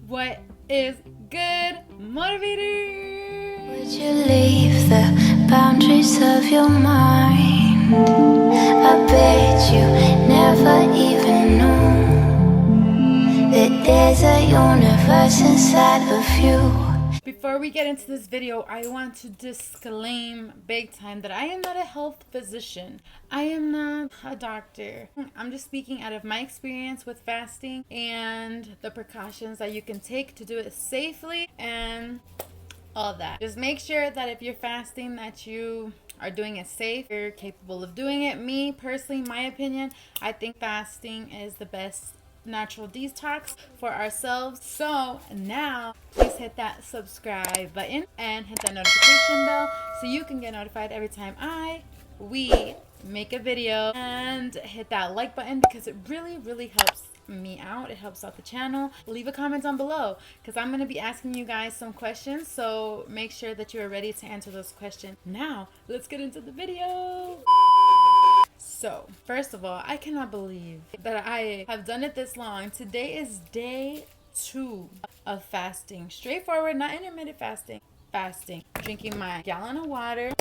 What is good, motivator? Would you leave the boundaries of your mind? I bet you never even knew that there's a universe inside of you. Before we get into this video, I want to disclaim big time that I am not a health physician. I am not a doctor. I'm just speaking out of my experience with fasting and the precautions that you can take to do it safely and all that. Just make sure that if you're fasting that you are doing it safe, you're capable of doing it. Me personally, my opinion, I think fasting is the best natural detox for ourselves. So now please hit that subscribe button and hit that notification bell so you can get notified every time we make a video, and hit that like button because it really helps me out. It helps out the channel. Leave a comment down below because I'm going to be asking you guys some questions, so make sure that you're ready to answer those questions. Now let's get into the video. So, first of all, I cannot believe that I have done it this long. Today is day 2 of fasting. Straightforward, not intermittent fasting. Fasting. Drinking my gallon of water,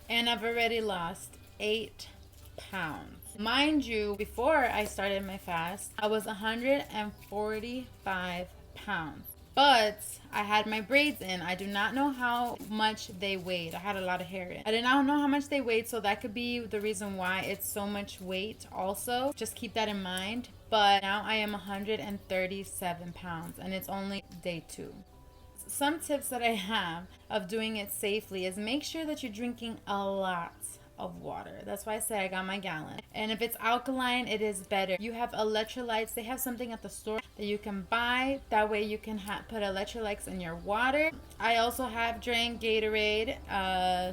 and I've already lost 8 pounds. Mind you, before I started my fast, I was 145 pounds. But I had my braids in. I do not know how much they weighed. I had a lot of hair in. I did not know how much they weighed, so that could be the reason why it's so much weight also. Just keep that in mind. But now I am 137 pounds, and it's only day 2. Some tips that I have of doing it safely is make sure that you're drinking a lot of water. That's why I say I got my gallon. And if it's alkaline, it is better. You have electrolytes. They have something at the store that you can buy. That way you can put electrolytes in your water. I also have drank Gatorade.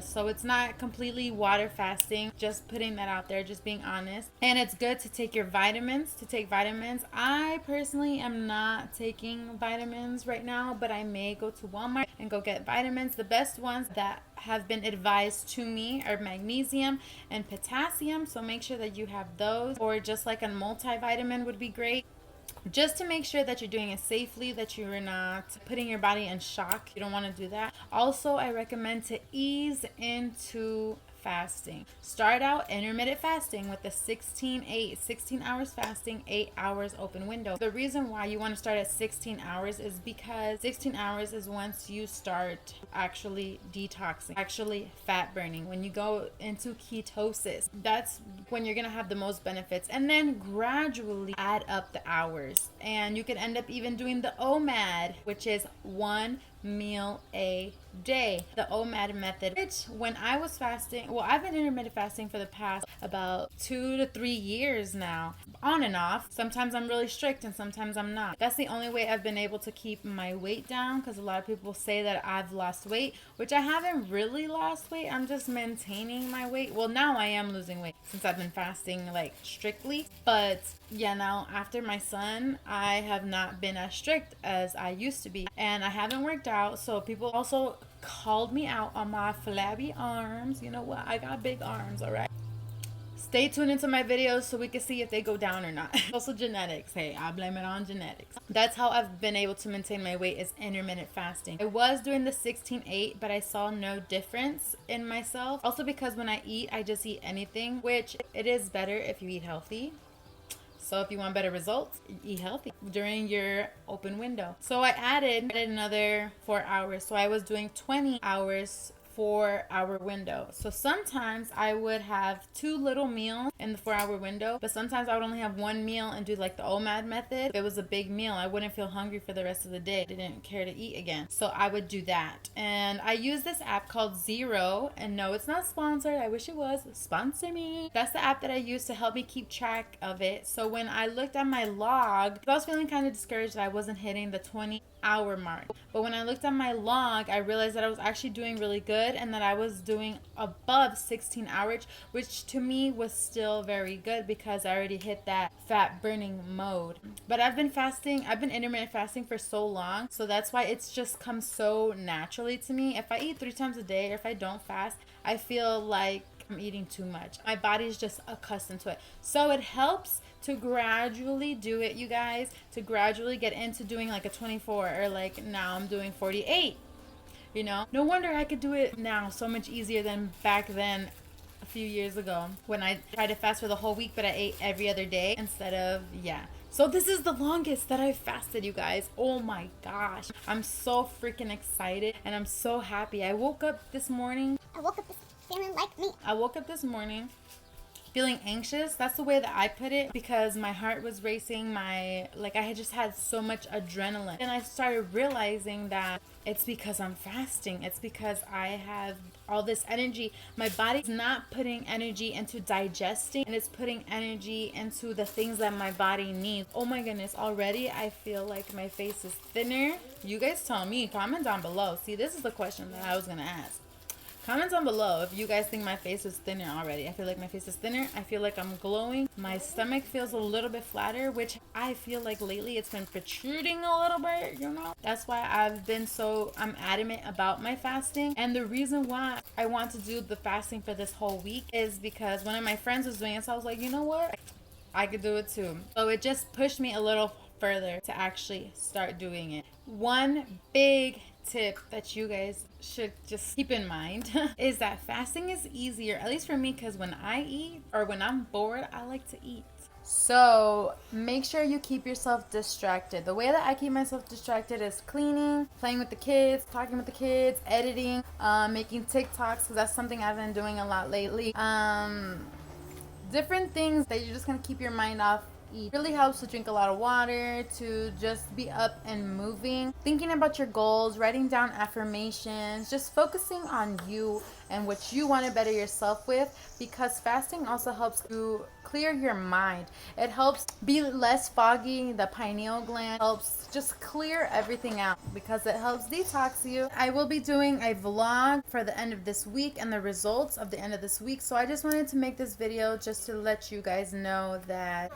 So it's not completely water fasting. Just putting that out there, just being honest. And it's good to take your vitamins, I personally am not taking vitamins right now, but I may go to Walmart and go get vitamins. The best ones that have been advised to me are magnesium and potassium, so make sure that you have those, or just like a multivitamin would be great, just to make sure that you're doing it safely, that you're not putting your body in shock. You don't want to do that. Also, I recommend to ease into fasting. Start out intermittent fasting with the 16 hours fasting, 8 hours open window. The reason why you want to start at 16 hours is because 16 hours is once you start actually detoxing, actually fat burning. When you go into ketosis, that's when you're gonna have the most benefits, and then gradually add up the hours, and you can end up even doing the OMAD, which is 1 meal a day, the OMAD method, which when I was fasting, well, I've been intermittent fasting for the past about 2 to 3 years now, on and off. Sometimes I'm really strict and sometimes I'm not. That's the only way I've been able to keep my weight down, because a lot of people say that I've lost weight, which I haven't really lost weight. I'm just maintaining my weight. Well, now I am losing weight since I've been fasting like strictly, but yeah, now after my son, I have not been as strict as I used to be, and I haven't worked out. So people also called me out on my flabby arms. You know what? I got big arms, all right? Stay tuned into my videos so we can see if they go down or not. Also genetics. Hey, I blame it on genetics. That's how I've been able to maintain my weight, is intermittent fasting. I was doing the 16-8, but I saw no difference in myself. Also because when I eat, I just eat anything, which it is better if you eat healthy. So if you want better results, eat healthy during your open window. So I added another 4 hours. So I was doing 20 hours 4-hour window. So sometimes I would have 2 little meals in the 4-hour window, but sometimes I would only have 1 meal and do like the OMAD method. If it was a big meal, I wouldn't feel hungry for the rest of the day. I didn't care to eat again. So I would do that. And I use this app called Zero, and no, it's not sponsored. I wish it was. Sponsor me. That's the app that I use to help me keep track of it. So when I looked at my log, I was feeling kind of discouraged that I wasn't hitting the 20-hour mark. But when I looked at my log, I realized that I was actually doing really good, and that I was doing above 16 hours, which to me was still very good because I already hit that fat burning mode. But I've been intermittent fasting for so long, so that's why it's just come so naturally to me. If I eat 3 times a day, or if I don't fast, I feel like I'm eating too much. My body's just accustomed to it. So it helps to gradually do it, you guys, to gradually get into doing like a 24, or like now I'm doing 48. You know, no wonder I could do it now so much easier than back then a few years ago when I tried to fast for the whole week, but I ate every other day instead of, yeah. So this is the longest that I've fasted, you guys. Oh my gosh. I'm so freaking excited and I'm so happy. I woke up this morning feeling like me. I woke up this morning feeling anxious. That's the way that I put it, because my heart was racing. I had just had so much adrenaline, and I started realizing that it's because I'm fasting. It's because I have all this energy. My body's not putting energy into digesting, and it's putting energy into the things that my body needs. Oh my goodness, already I feel like my face is thinner. You guys tell me, comment down below. See, this is the question that I was gonna ask. Comment down below if you guys think my face is thinner already. I feel like my face is thinner. I feel like I'm glowing. My stomach feels a little bit flatter, which I feel like lately it's been protruding a little bit, you know? That's why I'm adamant about my fasting. And the reason why I want to do the fasting for this whole week is because one of my friends was doing it. So I was like, you know what? I could do it too. So it just pushed me a little further to actually start doing it. One big tip that you guys should just keep in mind is that fasting is easier, at least for me, because when I eat or when I'm bored, I like to eat. So make sure you keep yourself distracted. The way that I keep myself distracted is cleaning, playing with the kids, talking with the kids, editing, making TikToks, because that's something I've been doing a lot lately. Different things that you're just gonna keep your mind off. It really helps to drink a lot of water, to just be up and moving, thinking about your goals, writing down affirmations, just focusing on you and what you want to better yourself with, because fasting also helps to clear your mind. It helps be less foggy. The pineal gland helps just clear everything out because it helps detox you. I will be doing a vlog for the end of this week and the results of the end of this week, so I just wanted to make this video just to let you guys know that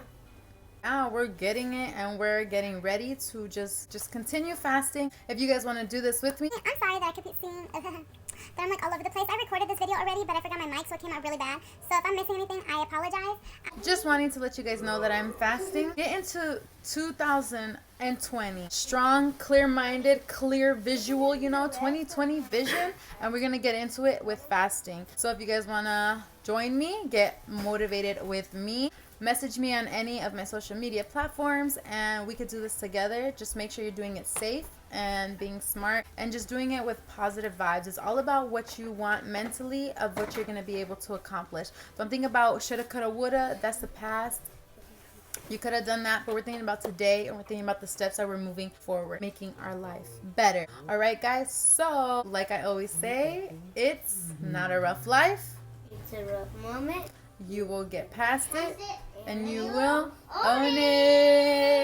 now we're getting it and we're getting ready to just continue fasting. If you guys want to do this with me, I'm sorry that I keep seeing that I'm like all over the place. I recorded this video already, but I forgot my mic, so it came out really bad. So if I'm missing anything, I apologize. Just wanting to let you guys know that I'm fasting. Get into 2020 strong, clear-minded, clear visual, 2020 vision, and we're gonna get into it with fasting. So if you guys want to join me, get motivated with me, message me on any of my social media platforms and we could do this together. Just make sure you're doing it safe and being smart and just doing it with positive vibes. It's all about what you want mentally, of what you're going to be able to accomplish. Don't think about shoulda, coulda, woulda. That's the past. You could have done that, but we're thinking about today and we're thinking about the steps that we're moving forward, making our life better. All right, guys. So like I always say, it's not a rough life. It's a rough moment. You will get past it and you will own it.